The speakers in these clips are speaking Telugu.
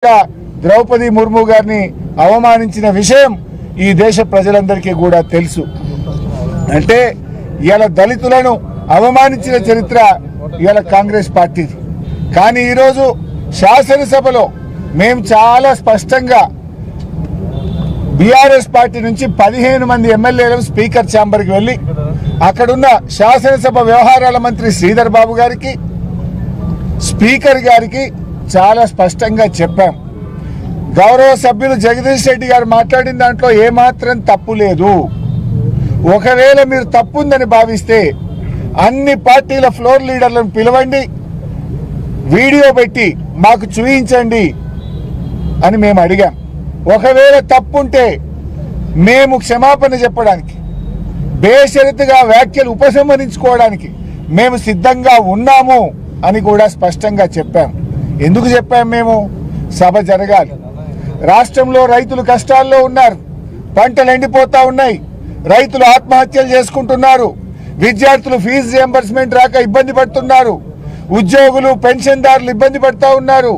ద్రౌపది ముర్ము గారిని అవమానించిన విషయం ఈ దేశ ప్రజలందరికీ కూడా తెలుసు. అంటే ఇవాళ దళితులను అవమానించిన చరిత్ర ఇవాళ కాంగ్రెస్ పార్టీది. కానీ ఈరోజు శాసనసభలో మేము చాలా స్పష్టంగా బీఆర్ఎస్ పార్టీ నుంచి 15 మంది ఎమ్మెల్యేలు స్పీకర్ ఛాంబర్కి వెళ్ళి అక్కడున్న శాసనసభ వ్యవహారాల మంత్రి శ్రీధర్ బాబు గారికి, స్పీకర్ గారికి చాలా స్పష్టంగా చెప్పాం. గౌరవ సభ్యులు జగదీష్ రెడ్డి గారు మాట్లాడిన దాంట్లో ఏమాత్రం తప్పు లేదు. ఒకవేళ మీరు తప్పుందని భావిస్తే అన్ని పార్టీల ఫ్లోర్ లీడర్లను పిలవండి, వీడియో పెట్టి మాకు చూపించండి అని మేము అడిగాం. ఒకవేళ తప్పుంటే మేము క్షమాపణ చెప్పడానికి, బేషరతుగా వ్యాఖ్యలు ఉపసంహరించుకోవడానికి మేము సిద్ధంగా ఉన్నాము అని కూడా స్పష్టంగా చెప్పాం. ఎందుకు చెప్పాం? మేము సభ జరగాలి. రాష్ట్రంలో రైతులు కష్టాల్లో ఉన్నారు, పంటలు ఎండిపోతా ఉన్నాయి, రైతులు ఆత్మహత్యలు చేసుకుంటున్నారు, విద్యార్థులు ఫీజు రియంబర్స్మెంట్ రాక ఇబ్బంది పడుతున్నారు, ఉద్యోగులు పెన్షన్దారులు ఇబ్బంది పడుతూ ఉన్నారు,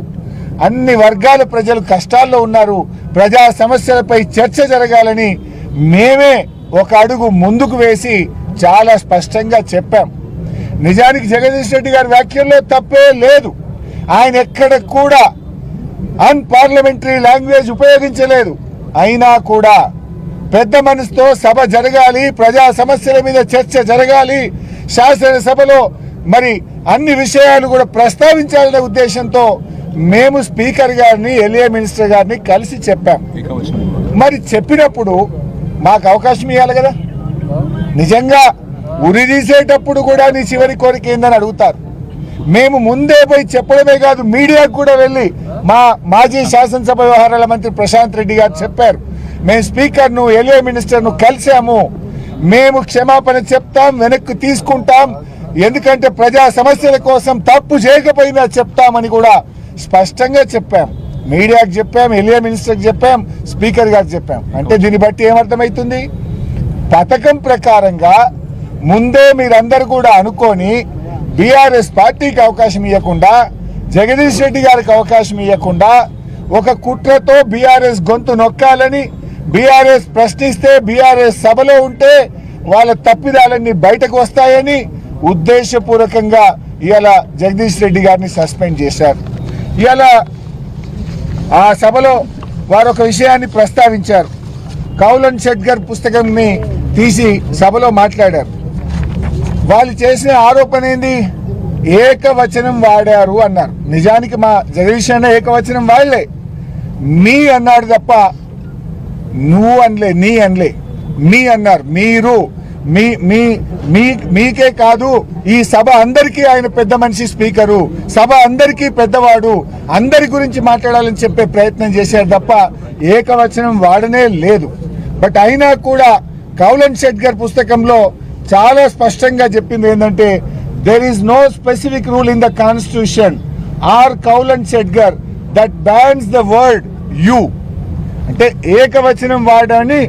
అన్ని వర్గాల ప్రజలు కష్టాల్లో ఉన్నారు. ప్రజా సమస్యలపై చర్చ జరగాలని మేమే ఒక అడుగు ముందుకు వేసి చాలా స్పష్టంగా చెప్పాం. నిజానికి జగదీష్ రెడ్డి గారి వ్యాఖ్యల్లో తప్పే లేదు. ఆయన ఎక్కడ కూడా అన్పార్లమెంటరీ లాంగ్వేజ్ ఉపయోగించలేదు. అయినా కూడా పెద్ద మనసుతో సభ జరగాలి, ప్రజా సమస్యల మీద చర్చ జరగాలి, శాసనసభలో మరి అన్ని విషయాలు కూడా ప్రస్తావించాలనే ఉద్దేశంతో మేము స్పీకర్ గారిని, ఎల్ఏ మినిస్టర్ గారిని కలిసి చెప్పాం. మరి చెప్పినప్పుడు మాకు అవకాశం ఇవ్వాలి కదా. నిజంగా ఉరి తీసేటప్పుడు కూడా నీ చివరి కోరిక ఏందని అడుగుతారు. మేము ముందే పోయి చెప్పడమే కాదు, మీడియాకు కూడా వెళ్ళి మా మాజీ శాసనసభ వ్యవహారాల మంత్రి ప్రశాంత్ రెడ్డి గారు చెప్పారు, మేము స్పీకర్ను, ఎల్ఏ మినిస్టర్ను కలిసాము, మేము క్షమాపణ చెప్తాం, వెనక్కి తీసుకుంటాం, ఎందుకంటే ప్రజా సమస్యల కోసం తప్పు చేయకపోయినా చెప్తామని కూడా స్పష్టంగా చెప్పాం. మీడియాకు చెప్పాం, ఎల్ఏ మినిస్టర్కి చెప్పాం, స్పీకర్ గారికి చెప్పాం. అంటే దీన్ని బట్టి ఏమర్థమవుతుంది? పథకం ప్రకారంగా ముందే మీరందరూ కూడా అనుకొని బీఆర్ఎస్ పార్టీకి అవకాశం ఇవ్వకుండా, జగదీష్ రెడ్డి గారికి అవకాశం ఇవ్వకుండా, ఒక కుట్రతో బీఆర్ఎస్ గొంతు నొక్కాలని, బీఆర్ఎస్ ప్రశ్నిస్తే, బీఆర్ఎస్ సభలో ఉంటే వాళ్ళ తప్పిదాలన్నీ బయటకు వస్తాయని ఉద్దేశపూర్వకంగా ఇవాళ జగదీష్ రెడ్డి గారిని సస్పెండ్ చేశారు. ఇవాళ ఆ సభలో వారు ఒక విషయాన్ని ప్రస్తావించారు. కౌలన్ షెట్గర్ పుస్తకంని తీసి సభలో మాట్లాడారు. వాళ్ళు చేసిన ఆరోపణ ఏంది? ఏకవచనం వాడారు అన్నారు. నిజానికి మా జగదీష్ అన్న ఏకవచనం వాడలే, మీ అన్నాడు తప్ప నువ్వు అనలే, నీ అనలే, మీ అన్నారు. మీరు మీకే కాదు, ఈ సభ అందరికీ ఆయన పెద్ద మనిషి, స్పీకరు, సభ అందరికీ పెద్దవాడు, అందరి గురించి మాట్లాడాలని చెప్పే ప్రయత్నం చేశారు తప్ప ఏకవచనం వాడనే లేదు. బట్ అయినా కూడా కౌలన్ షెట్గర్ పుస్తకంలో చాలా స్పష్టంగా చెప్పింది ఏంటంటే, there is no specific rule in the constitution or Kaulan Shedgar that bans the word you. అంటే ఏకవచనం వాడని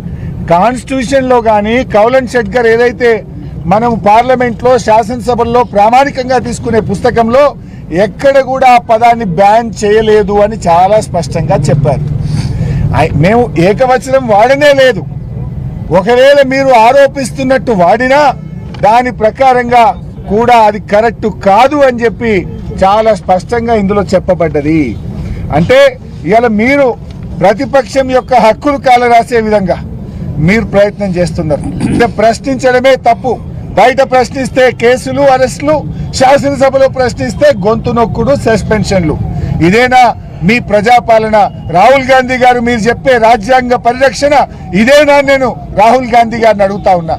కాన్స్టిట్యూషన్ లో కానీ, కౌలన్ షెట్గర్ ఏదైతే మనం పార్లమెంట్ లో, శాసనసభల్లో ప్రామాణికంగా తీసుకునే పుస్తకంలో ఎక్కడ కూడా ఆ పదాన్ని బ్యాన్ చేయలేదు అని చాలా స్పష్టంగా చెప్పారు. మేము ఏకవచనం వాడనే లేదు. ఒకవేళ మీరు ఆరోపిస్తున్నట్టు వాడినా దాని ప్రకారంగా కూడా అది కరెక్ట్ కాదు అని చెప్పి చాలా స్పష్టంగా ఇందులో చెప్పబడ్డది. అంటే ఇవాళ మీరు ప్రతిపక్షం యొక్క హక్కులు కాలరాసే విధంగా మీరు ప్రయత్నం చేస్తున్నారు. ప్రశ్నించడమే తప్పు. బయట ప్రశ్నిస్తే కేసులు, అరెస్టులు, శాసనసభలో ప్రశ్నిస్తే గొంతు నొక్కుడు, సస్పెన్షన్లు. ఇదేనా మీ ప్రజాపాలన? రాహుల్ గాంధీ గారు మీరు చెప్పే రాజ్యాంగ పరిరక్షణ ఇదేనా? నేను రాహుల్ గాంధీ గారిని అడుగుతా ఉన్నా.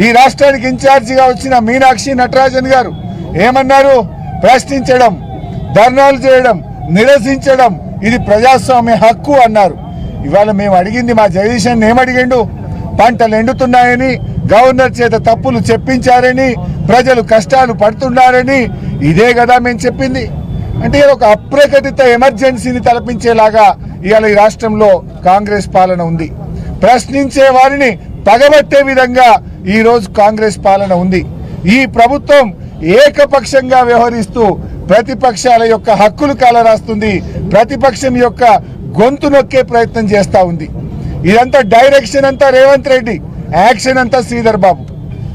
ఈ రాష్ట్రానికి ఇన్ఛార్జిగా వచ్చిన మీనాక్షి నటరాజన్ గారు ఏమన్నారు? ప్రశ్నించడం, ధర్నాలు చేయడం, నిరసించడం ఇది ప్రజాస్వామ్య హక్కు అన్నారు. ఇవాళ మేము అడిగింది, మా జగదీష్ ఏమడిగిండు? పంటలు ఎండుతున్నాయని, గవర్నర్ చేత తప్పులు చెప్పించారని, ప్రజలు కష్టాలు పడుతున్నారని, ఇదే కదా మేము చెప్పింది. అంటే ఒక అప్రకటిత ఎమర్జెన్సీని తలపించేలాగా ఇవాళ ఈ రాష్ట్రంలో కాంగ్రెస్ పాలన ఉంది. ప్రశ్నించే వారిని పగబట్టే విధంగా ఈ రోజు కాంగ్రెస్ పాలన ఉంది. ఈ ప్రభుత్వం ఏకపక్షంగా వ్యవహరిస్తూ ప్రతిపక్షాల యొక్క హక్కులు కాలరాస్తుంది, ప్రతిపక్షం యొక్క గొంతు నొక్కే ప్రయత్నం చేస్తా ఉంది. ఇదంతా డైరెక్షన్ అంతా రేవంత్ రెడ్డి, యాక్షన్ అంతా శ్రీధర్ బాబు.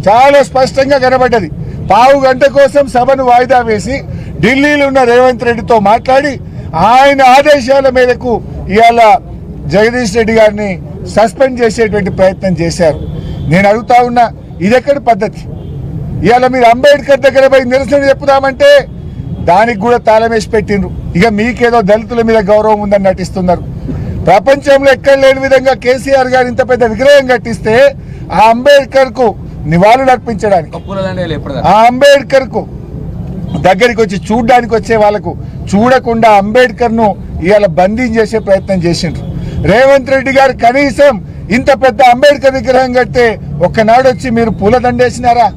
చాలా స్పష్టంగా కనబడ్డది. పావు గంట కోసం సభను వాయిదా వేసి ఢిల్లీలో ఉన్న రేవంత్ రెడ్డితో మాట్లాడి ఆయన ఆదేశాల మేరకు ఇవాళ జగదీష్ రెడ్డి గారిని సస్పెండ్ చేసేటువంటి ప్రయత్నం చేశారు. నేను అడుగుతా ఉన్నా, ఇదెక్కడి పద్ధతి? ఇవాళ మీరు అంబేద్కర్ దగ్గర పోయి నిరసన చెప్పుదామంటే దానికి కూడా తాళం వేసి పెట్టిండ్రు. ఇక మీకేదో దళితుల మీద గౌరవం ఉందని నటిస్తున్నారు. ప్రపంచంలో ఎక్కడ లేని విధంగా కేసీఆర్ గారు ఇంత పెద్ద విగ్రహం కట్టిస్తే ఆ అంబేద్కర్ కు నివాళులు అర్పించడానికి, ఆ అంబేద్కర్ కు దగ్గరికి వచ్చి చూడడానికి వచ్చే వాళ్ళకు చూడకుండా అంబేద్కర్ ను ఇవాళ బంధించేసే ప్రయత్నం చేసిండ్రు. రేవంత్ రెడ్డి గారు కనీసం ఇంత పెద్ద అంబేద్కర్ విగ్రహం కడితే ఒక్కనాడు వచ్చి మీరు పూలదండేసినారా?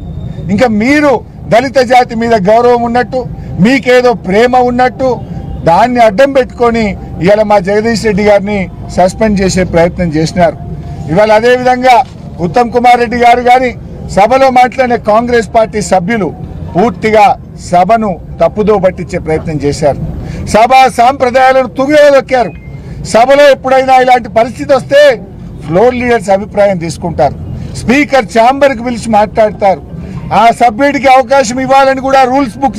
ఇంకా మీరు దళిత జాతి మీద గౌరవం ఉన్నట్టు, మీకేదో ప్రేమ ఉన్నట్టు దాన్ని అడ్డం పెట్టుకొని ఇవాళ మా జగదీష్ రెడ్డి గారిని సస్పెండ్ చేసే ప్రయత్నం చేసినారు. ఇవాళ అదేవిధంగా ఉత్తమ్ కుమార్ రెడ్డి గారు కానీ సభలో మాట్లాడిన కాంగ్రెస్ పార్టీ సభ్యులు పూర్తిగా సభను తప్పుదో పట్టించే ప్రయత్నం చేశారు. సభా సాంప్రదాయాలను తుంగదొక్కారు. సభలో ఎప్పుడైనా ఇలాంటి పరిస్థితి వస్తే ఫ్లోర్ లీడర్స్ అభిప్రాయం తీసుకుంటారు, స్పీకర్ ఛాంబర్కి పిలిచి మాట్లాడతారు. ఆ సభ్యుడికి అవకాశం ఇవ్వాలని కూడా రూల్స్ బుక్